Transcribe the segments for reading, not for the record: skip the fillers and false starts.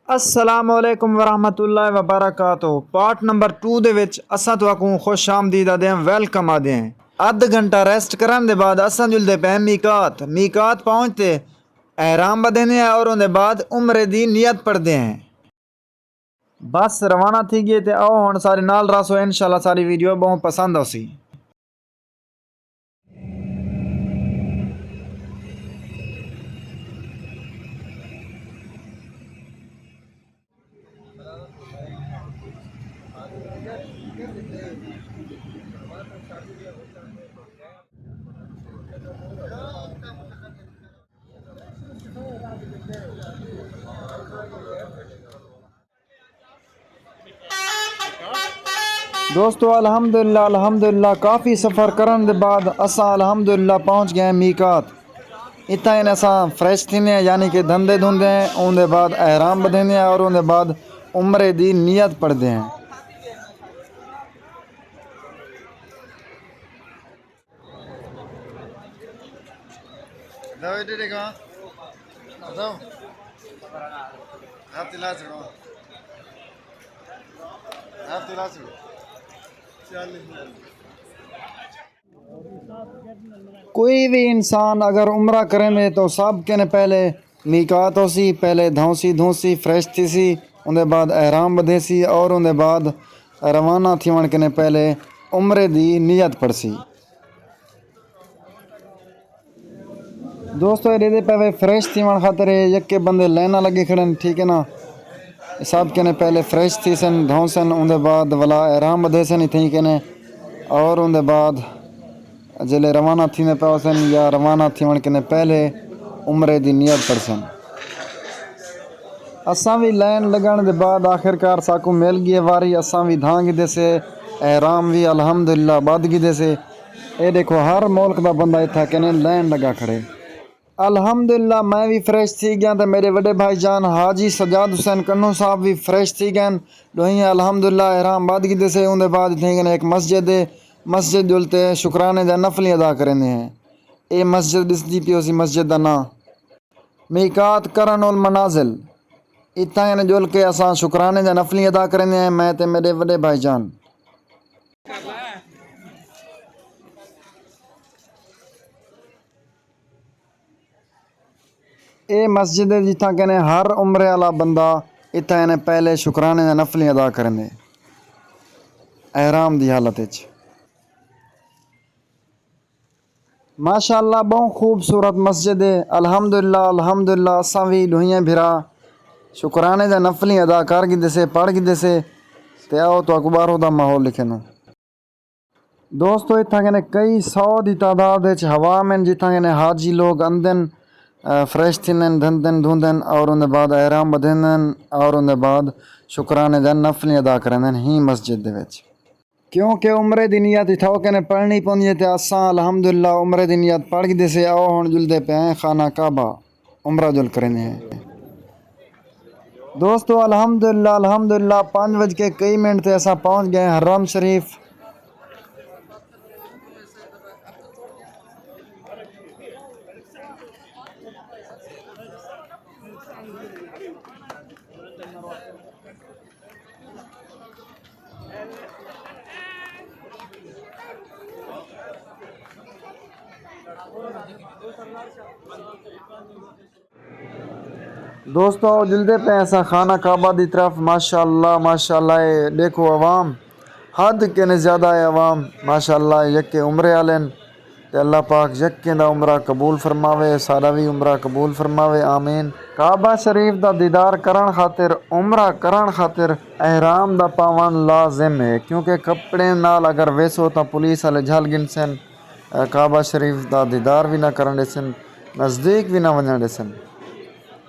अस्सलामुअलैकुम वरहमतुल्लाहि वबरकातुहू। Part number 2 दे विच असां तुहाकू खुश आमदीद आदे हैं, वेलकम आदे हैं। अद्ध घंटा रेस्ट करन दे बाद असां जुलदे पे मीकात मीकात पहुंचते एहराम बदने हैं और उनके बाद उम्रे दी नियत पढ़ते हैं। बस रवाना थी गए थे। आओ हुण सारे नाल रसो, इंशाल्लाह सारी वीडियो बहुत पसंद आसी। दोस्तों अल्हम्दुलिल्लाह अल्हम्दुलिल्लाह काफ़ी सफ़र करन दे बाद असां अल्हम्दुलिल्लाह पहुंच गए मीकात। इतना इन असां फ्रेश थीने यानी कि धंधे धुंधे हैं, उनके बाद एहराम बधेंगे और उनके बाद उम्रे दी नियत पढ़ते हैं। कोई भी इंसान अगर उम्रा करेंगे तो सब के ने पहले मीकात हो सी, पहले धौसी धूसी फ्रेश थी सी, उनके बाद एहराम बधे सी और उनके बाद रवाना थी वन के ने पहले उम्रे दी नियत पड़ सी। दोस्तों ये पे फ्रेश थी वन खातर यके बंदे लाइना लगे खड़े, ठीक है ना। सब के ने पहले फ्रेश थी सन धौसन, उनके बाद वाला एहराम बधे सन इतनी के ने और उनके बाद जिले रवाना थी पे सन या रवाना थी वन के ने पहले उम्रे दी नियत पड़सन। असां भी लाइन लगन के बाद आखिरकार साकू मिल गई वारी, असां भी धांग दे से एहराम भी अल्हम्दुलिल्लाह बद गए से। ये देखो हर मुल्क का बंदा इतना कहने लाइन लगा खड़े। अल्हम्दुलिल्लाह मैं भी फ्रेश थी गया तो मेरे बड़े भाई जान हाजी सजाद हुसैन कन्नू साहब भी फ्रेश थी गए। दोही अल्हम्दुलिल्लाह एहराम बद गए से। उनके बाद इतने एक मस्जिद है, मस्जिद जुलते शुक्राने का नफली अदा करेंगे हैं। ये मस्जिद दिसदी पी उसी मस्जिद का ना मीकात करन उल मनाजिल। इतना जुल के असां शुक्राने का नफली अदा करेंगे हैं, मैं ते मेरे बड़े भाई जान। ये मस्जिद है जितना कहने हर उम्र वाला बंदा इतना इन्हें पहले शुक्राने का नफली अदा करेंगे एहराम की हालत विच। माशाअल्लाह बहुत खूबसूरत मस्जिद है। अल्हम्दुलिल्लाह अल्हम्दुलिल्लाह असां भी ढूइयाँ भिरा शुक्राने का नफली अदा कर गिदे से पढ़ गिदे से। ते आओ तो अखबारों का माहौल लिखे नो। दोस्तों इतना कहने कई सौ की तादाद हवा में जितना कहने हाजी लोग आंदन फ्रेश थींदन धंधन धुंधन और उनके बाद एहराम बधेंदन और उनके बाद शुक्राने का नफली अदा करेंदन ही मस्जिद दे विच। क्योंकि उम्रे दी नियत इथाओ कहने पढ़नी पौंदी है। तो असां अल्हम्दुलिल्लाह उम्रे दी नियत पढ़ गए से। आओ हुण जुलदे पे हैं खाना काबा, उम्रा जुल करेंगे हैं। दोस्तों अल्हम्दुलिल्लाह अल्हम्दुलिल्लाह 5 बज के कई मिनट से असां पहुँच गए हरम शरीफ। दोस्तों जल्दे पे ऐसा खाना काबा की तरफ। माशाअल्लाह माशाअल्लाह ये देखो अवाम हद के ने ज़्यादा है अवाम माशाअल्लाह। यके उम्रे वाले ते अल्लाह पाक यके दा उम्रा कबूल फरमावे, सारा भी उम्रा कबूल फरमावे, आमीन। काबा शरीफ दा दीदार करन खातिर उम्रा करन खातिर एहराम दा पावन लाजिम है, क्योंकि कपड़े नाल अगर वेसो तो पुलिस वाले झल गिनसन, काबा शरीफ दा दीदार भी ना करन देसन, नज़दीक भी ना वजन देसन।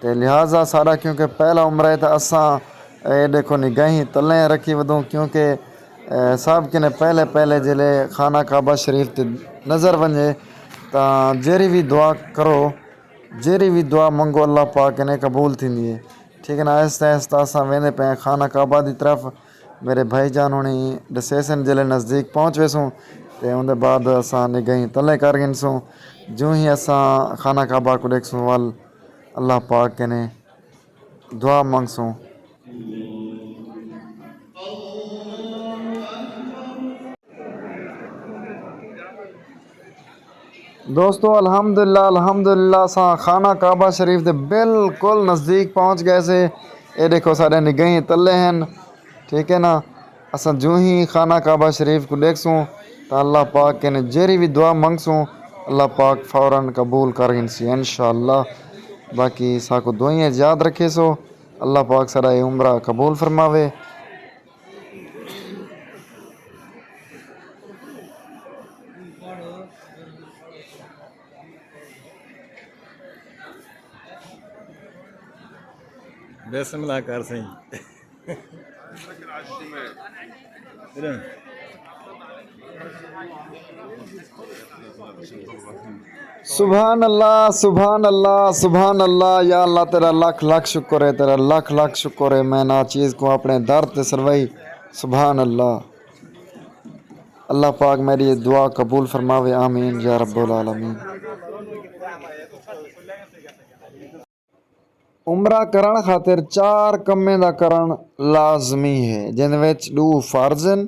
तो लिहाजा सारा क्योंकि पहला उम्र है तो असां ये देखो निगाही तले रखी वधूँ, क्योंकि सब के ने पहले पहले जिले खाना काबा शरीफ ते नज़र वजे तो जेरी भी दुआ करो, जेरी भी दुआ मंगो अल्लाह पाक ने कबूल थी है, ठीक है ना। आहिस्ता आहिस्ता असां वेंदे पे खाना काबा की तरफ। मेरे भाई जान होनी डसेसन जिले नज़दीक पहुँच वेसूँ तो उनके बाद असां निगाही तले कर गिनसूँ। जो ही असां खाना काबा को देखसूँ वाल अल्लाह पाक के ने दुआ मांगसूं। दोस्तों अल्हम्दुलिल्लाह अल्हम्दुलिल्लाह सा खाना काबा शरीफ दे बिल्कुल नज़दीक पहुंच गए से। ये देखो सारे निगाहें तले हैं, ठीक है ना। असा जो ही खाना काबा शरीफ को देखसूं तो अल्लाह पाक के ने जेरी भी दुआ मांगसूं अल्लाह पाक फ़ौरन कबूल कर इंशाअल्लाह। बाकी साको दुआएं याद रखे सो अल्लाह पाक सारा ये उम्रा कबूल फरमावे। बिस्मिल्लाह कर सही। सुभान अल्लाह सुभान अल्लाह सुभान अल्लाह। या अल्लाह तेरा लाख लाख शुक्र है, तेरा लाख लाख शुक्र है। मैं ना चीज़ को अपने दर ते सरवाई। सुभान अल्लाह। अल्लाह पाक मेरी ये दुआ कबूल फरमावे आमीन या रब्बुल आलमीन। उमरा करण खातिर 4 कम्में दा करण लाजमी है, जिन विच 2 फर्ज हैं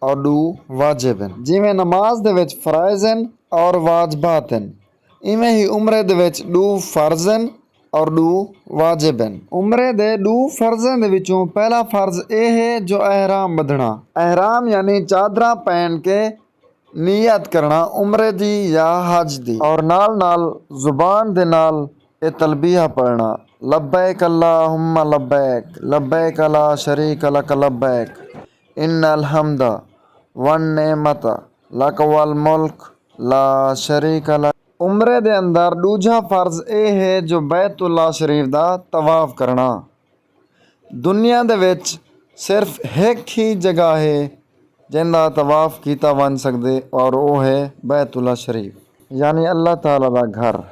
और 2 वाजिब हैं। जिवें नमाज दे विच फराइज हैं और वाजिबात हैं, इवें ही उमरे दे विच 2 फर्ज हैं और 2 वाजिब हैं। उमरे दे 2 फर्जां दे विचों पहला फर्ज ये है जो एहराम बधना। एहराम यानी चादरा पहन के नीयत करना उमरे दी या हज दी, और नाल नाल जुबान दे नाल ये तलबिया पढ़ना, लब्बैक अल्लाहुम्मा लब्बैक लब्बैक ला शरीक लक लब्बैक इन्नल हम्दा वन नेमता लक वल मुल्क ला शरीक लक। उमरे दे अंदर दूजा फर्ज ये है जो बैतुल्ला शरीफ दा तवाफ करना। दुनिया दे विच सिर्फ एक ही जगह है जिंदा तवाफ कीता बन सकदे और वो है बैतुल्ला शरीफ, यानी अल्लाह ताला दा घर।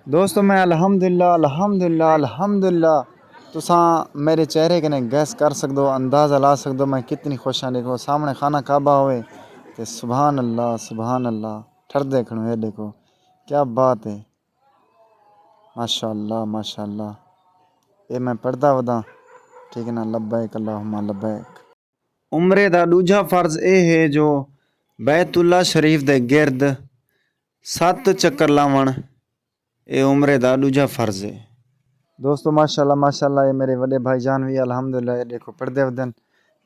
दोस्तों मैं अल्हम्दुलिल्लाह अल्हम्दुलिल्लाह अल्हम्दुलिल्लाह तुसां मेरे चेहरे कने गैस कर सकदो, अंदाज़ा ला सकदो मैं कितनी खुश हाँ। देखो सामने खाना काबा होए तो सुभान अल्लाह ठरदे खड़ो। ये देखो क्या बात है, माशाअल्लाह माशाअल्लाह। ये मैं पढ़दा वदा, ठीक है ना। लब्बैक अल्लाहुम्मा लब्बैक। उमरे दा दूजा फर्ज ये है जो बैतुल्ला शरीफ दे गिरद 7 चक्कर लावण, ये उमरे दा दूजा फर्ज है। दोस्तों माशाल्लाह माशाल्लाह ये मेरे वड्डे भाई जान भी अल्हम्दुलिल्लाह ये देखो पढ़दे वदन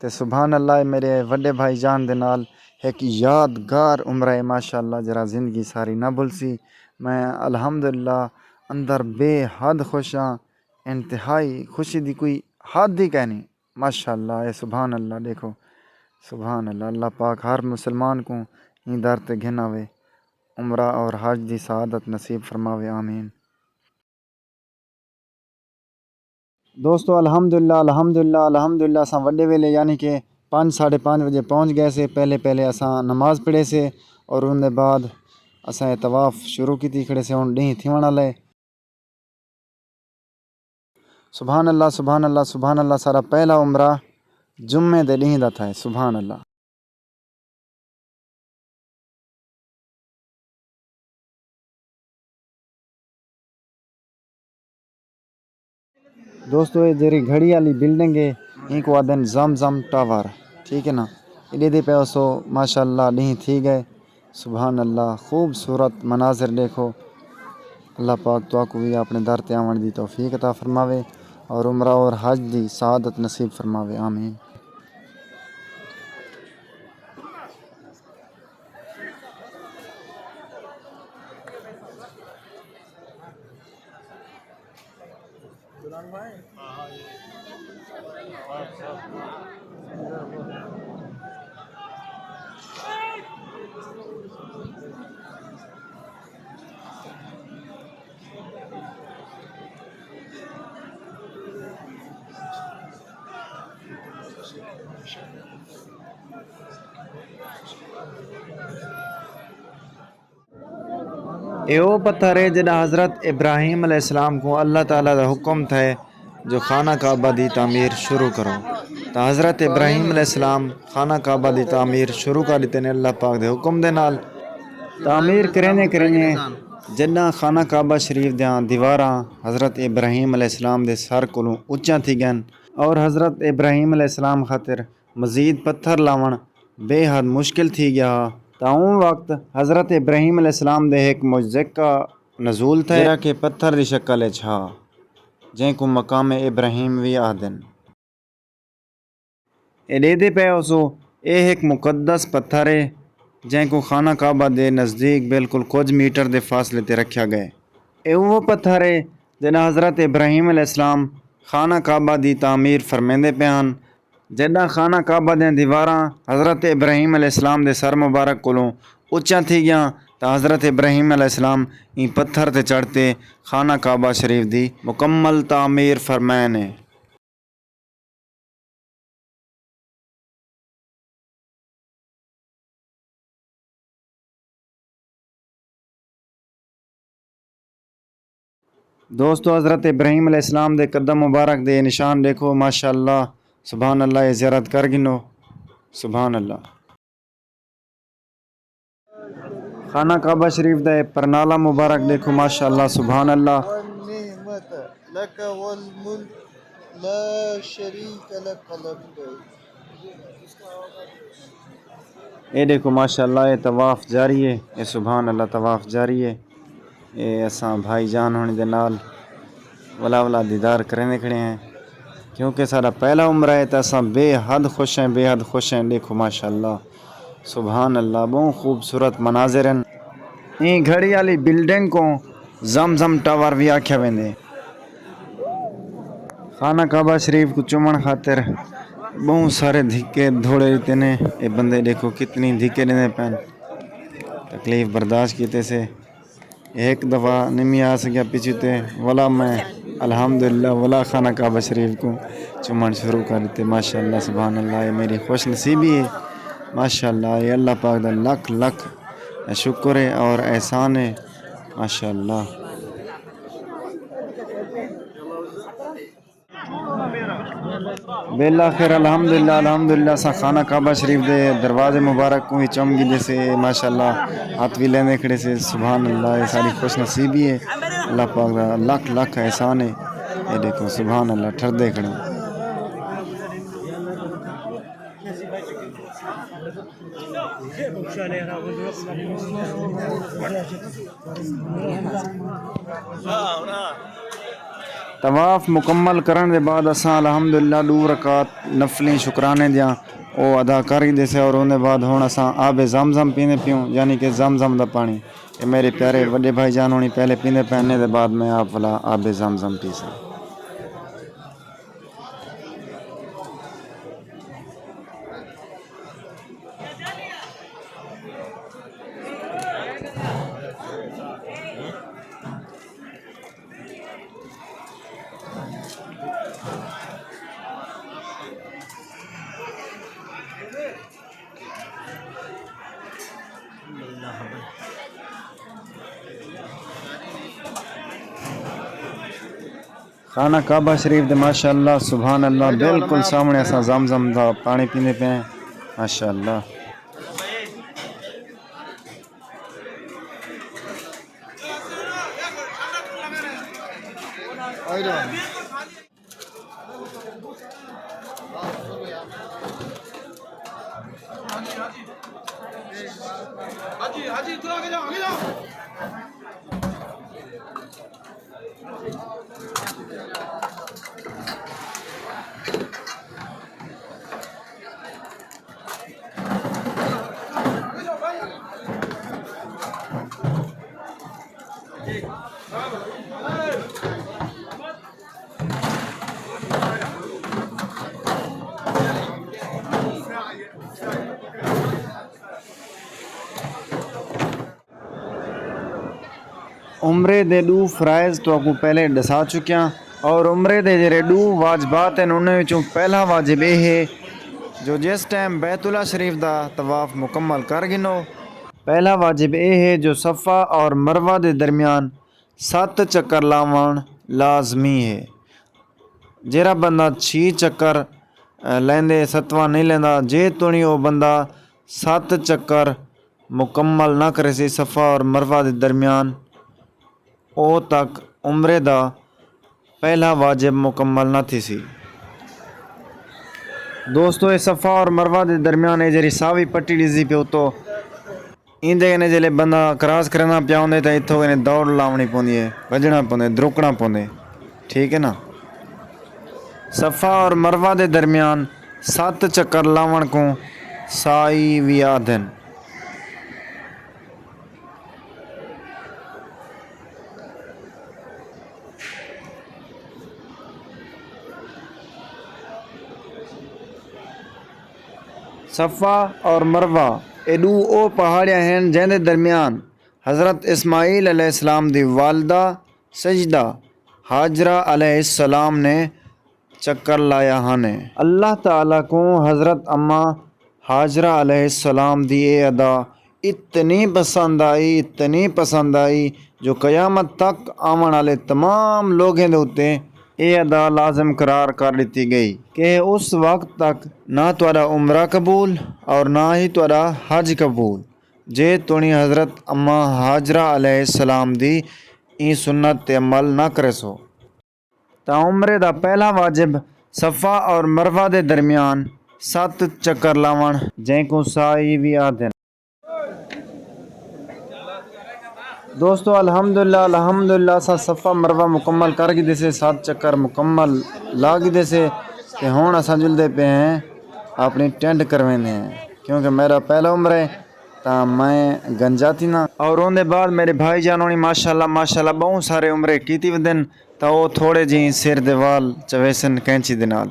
ते सुभान अल्लाह। ये मेरे वड्डे भाई जान दे नाल एक यादगार उम्र है माशाल्लाह, जरा ज़िंदगी सारी ना भुलसी। मैं अल्हम्दुलिल्लाह अंदर बेहद खुश हाँ, इंतहाई खुशी दी कोई हद ही कहनी माशाल्लाह। ये सुभान अल्लाह देखो सुभान अल्लाह। अल्लाह पाक हर मुसलमान को ई दर ते घिनावे, उम्रा और हज दी सआदत नसीब फरमावे आमीन। दोस्तों अल्हम्दुलिल्लाह अल्हम्दुलिल्लाह अल्हम्दुलिल्लाह असां वड्डे वेले यानी कि 5 साढ़े 5 बजे पहुँच गए से। पहले पहले असां नमाज पढ़े से और उनके बाद असां तवाफ़ शुरू की खड़े से। हुण ॾींहुं थिवण वाला है। सुभान अल्लाह सुभान अल्लाह सुभान अल्लाह। सारा पहला उम्रा जुम्मे दे ॾींहुं दा था। सुभान अल्लाह। दोस्तों ये जेरी घड़ी वाली बिल्डिंग है इनको आदन जम टावर, ठीक है ना। इधे दे पे सो माशाल्लाह ॾींहुं थी गए। सुभान अल्लाह खूबसूरत मनाजिर देखो। अल्लाह पाक तो को भी अपने दर ते आवण दी तौफीक अता फरमावे और उम्रा और हज दी सआदत नसीब फरमावे आमीन। एहो पत्थर है जड़ा हज़रत इब्राहीम अलैहिस्सलाम को अल्लाह ताला का हुक्म थे जो खाना काबा दी तामीर शुरू करो। तो हज़रत इब्राहीम अलैहिस्सलाम खाना काबा दी तामीर शुरू कर दी ने अल्लाह पाक दे हुक्म दे नाल। तामीर करेंगे करेंगे जिन्ना खाना काबा शरीफ दियां दीवारां हज़रत इब्राहीम अलैहिस्सलाम दे सर कोलों उच्चा थी गन और हज़रत इब्राहीम अलैहिस्सलाम खातिर मज़ीद पत्थर लावण बेहद मुश्किल थी गया। ताऊं वक्त हज़रत इब्राहीम अलैहिस्सलाम दे एक मुअज्जिज़ का नज़ूल थे जेड़ा के पत्थर दी शक्ल छा जैको मकाम इब्राहीम भी आखदन। एडेदे पे उसो ए एक मुकद्दस पत्थर है जैको खाना काबा दे नज़दीक बिल्कुल कुछ मीटर दे फासले ते रखा गए। ए वो पत्थर है जिन्हें हज़रत इब्राहीम अलैहिस्सलाम खाना काबा दी तामीर फरमेंदे प्यान। जिद्दां खाना काबा दी दीवारां हज़रत इब्राहीम अलैहिस्सलाम दे सर मुबारक कोलों उच्चा थी गया तो हज़रत इब्राहीम अलैहिस्सलाम इन पत्थर ते चढ़ते खाना काबा शरीफ दी मुकम्मल तामीर फरमाए ने। दोस्तों हज़रत इब्राहीम अलैहिस्सलाम दे कदम मुबारक दे निशान देखो माशाअल्लाह सुभान अल्लाह। ये ज़ियारत कर गिनो सुभान अल्लाह। खाना काबा शरीफ दा परनाला मुबारक देखो माशाअल्लाह सुभान अल्लाह। ये देखो माशाअल्लाह ये तवाफ़ जारी है। ये सुभान अल्लाह तवाफ़ जारी है। ये असां भाई जान होने दे नाल वला वला दीदार करने खड़े हैं क्योंकि सारा पहला उम्र है तो असां बेहद खुश हैं बेहद खुश हैं। देखो माशाअल्लाह सुभान अल्लाह बहुत खूबसूरत मनाजिर हैं। ये घड़ी वाली बिल्डिंग को जमजम टावर भी आख्या वेंदे। खाना काबा शरीफ को चुमन खातिर बहुत सारे धिक्के धोड़े देते ने। ये बंदे देखो कितनी धिक्के देने पैन तकलीफ बर्दाश्त किते से एक दफ़ा नहीं आ सकिया पीछे वाला मैं अल्हम्दुलिल्लाह वाला खाना काबा शरीफ को चुमन शुरू कर देते माशाअल्लाह सुभान अल्लाह। ये मेरी खुश नसीबी है माशाअल्लाह। ये अल्लाह पाक दा लख लख शुक्र है और एहसान है माशाअल्लाह। बेला खैर अल्हम्दुलिल्लाह अल्हम्दुलिल्लाह सा खाना काबा शरीफ दे दरवाजे मुबारक को ही चम गिले से माशाअल्लाह हाथ भी लेने खड़े से सुभान अल्लाह। ये सारी खुश नसीबी है अल्लाह पाक दा लख लख एहसान है। ये देखो सुभान अल्लाह ठरदे खड़े। तवाफ़ मुकम्मल करने के बाद असां अल्हम्दुलिल्लाह 2 रकात नफली शुक्राने दियां वो अदा कर दे से और उन्हें बाद हुण असां आबे ज़मज़म पीने पियूं यानी कि ज़मज़म दा पानी। ये मेरे प्यारे वड्डे भाई जान होनी पहले पीने पहनने के बाद मैं आप वाला आबे ज़मज़म पी सा। खाना काबा शरीफ दे माशाअल्लाह सुभान अल्लाह बिल्कुल सामने असां ज़मज़म दा पानी पीने पे हैं माशाअल्लाह। उम्रे दे डू फ्राइज तो आपको पहले दसा चुकिया और उम्रे दे जेरे डू वाजबात हैं उन्हें विचों पहला वाजिब ये है जो जिस टाइम बैतुल्ला शरीफ दा तवाफ मुकम्मल कर गिनो पहला वाजिब ये है जो सफ़ा और मरवा के दरमियान 7 चक्कर लावन लाजमी है। जेरा बंदा 6 चक्कर लेंदे 7वां नहीं लेंदा जे तुणी वो बंदा 7 चक्कर मुकम्मल ना करे सी सफ़ा और मरवा के दरमियान ओ तक उम्रे दा पहला वाजिब मुकम्मल ना थी सी। दोस्तों ये सफ़ा और मरवा के दरमियान जी सावी पट्टी डिजी पे तो इंदे कने जिले बंदा क्रॉस करना पिया होंदे तो इत्थों कने दौड़ लावनी पौंदी है भजना पौंदे द्रुकना पौंदे ठीक है ना। सफ़ा और मरवा के दरमियान 7 चक्कर लावन को साई भी आदन। सफ़ा और मरवा एडू ओ पहाड़ियाँ हैं जैसे दरमियान हज़रत इस्माईल अलैहिस्सलाम दी वालदा सजदा हाजरा अलैहिस्सलाम ने चक्कर लाया हने। अल्लाह ताला को हज़रत अम्मा हाजरा अलैहिस्सलाम दी ये अदा इतनी पसंद आई जो क़यामत तक आवन वाले तमाम लोगों के उत्ते ये अदा लाजम करार कर दी गई कि उस वक्त तक ना तुहाडा उम्रा कबूल और ना ही तुहाडा हज कबूल जे तुणी हज़रत अम्मा हाजरा अलैहिस्सलाम दी ई सुन्नत ते अमल ना करे सो। ता उम्रे दा पहला वाजिब सफ़ा और मरवा के दरमियान 7 चक्कर लावन जैको साई भी आदन। दोस्तों अल्हम्दुलिल्लाह सा सफ़ा मरवा मुकम्मल कर गिदे से 7 चक्कर मुकम्मल ला गिदे से ते हुण असां जुलदे पे हैं अपनी टेंट करवाने हैं क्योंकि मेरा पहला उम्र है तो मैं गंजा थी ना और उनके बाद मेरे भाई जान होनी माशाल्लाह बहुत सारे उम्रे कीती वदन तो वो थोड़े जी सिर दे वाल चवेसन कैंची दे नाल।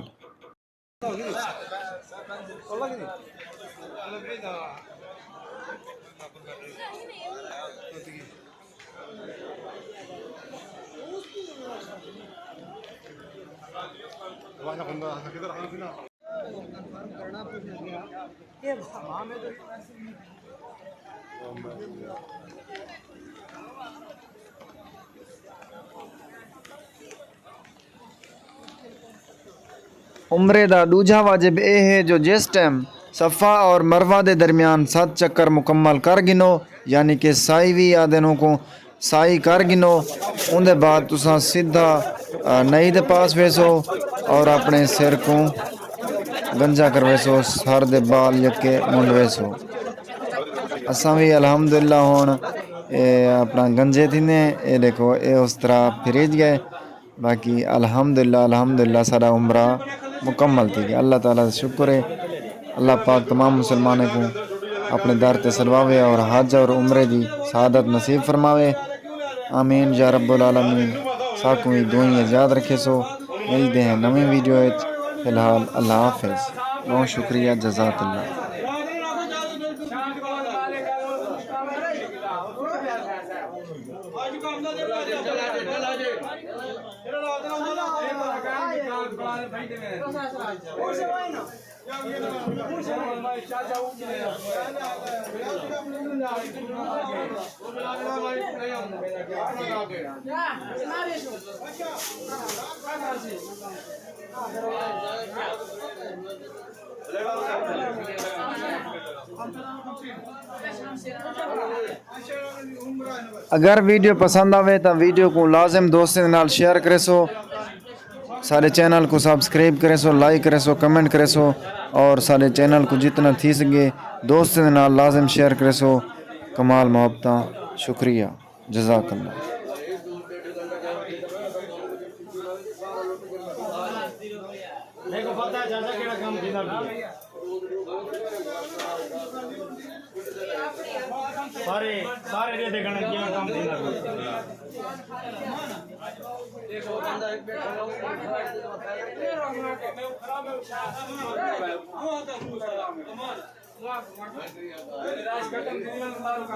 उम्रे दा दूजा वाजिब ये है जो जिस टाइम सफ़ा और मरवा के दरमियान 7 चक्कर मुकम्मल कर गिनो यानी कि साई भी आदनों को साई कर गिनो उनके बाद तुसा सीधा नई दे पास वेसो और अपने सिर को गंजा करवेसो सर दे बाल यके मुंडवेसो। असा भी अल्हम्दुलिल्लाह हुण अपना गंजे थी ने ये देखो ये उस तरह फिरेज गए बाकी अल्हम्दुलिल्लाह सारा उम्रा मुकम्मल थी गया। अल्लाह ताला का शुक्र है अल्लाह पाक तमाम मुसलमानों को अपने दर ते सलवावे और हज और उम्रे की शहादत नसीब फरमावे आमीन या रब्बुल आलमीन। साकू ही दुआएं याद रखे सो मिलते हैं नवी वीडियो फिलहाल अल्लाह हाफिज़ बहुत शुक्रिया जज़ाकल्लाह। अगर वीडियो पसंद आवे तो वीडियो को लाजिम दोस्तों के नाल शेयर करे सो सारे चैनल को सब्सक्राइब करे सो लाइक करे सो कमेंट करे सो और सारे चैनल को जितना थी सके दोस्तों के नाल लाजिम शेयर करे सो कमाल मोहब्बत शुक्रिया जज़ाकल्लाह। सारे देखना क्या काम देना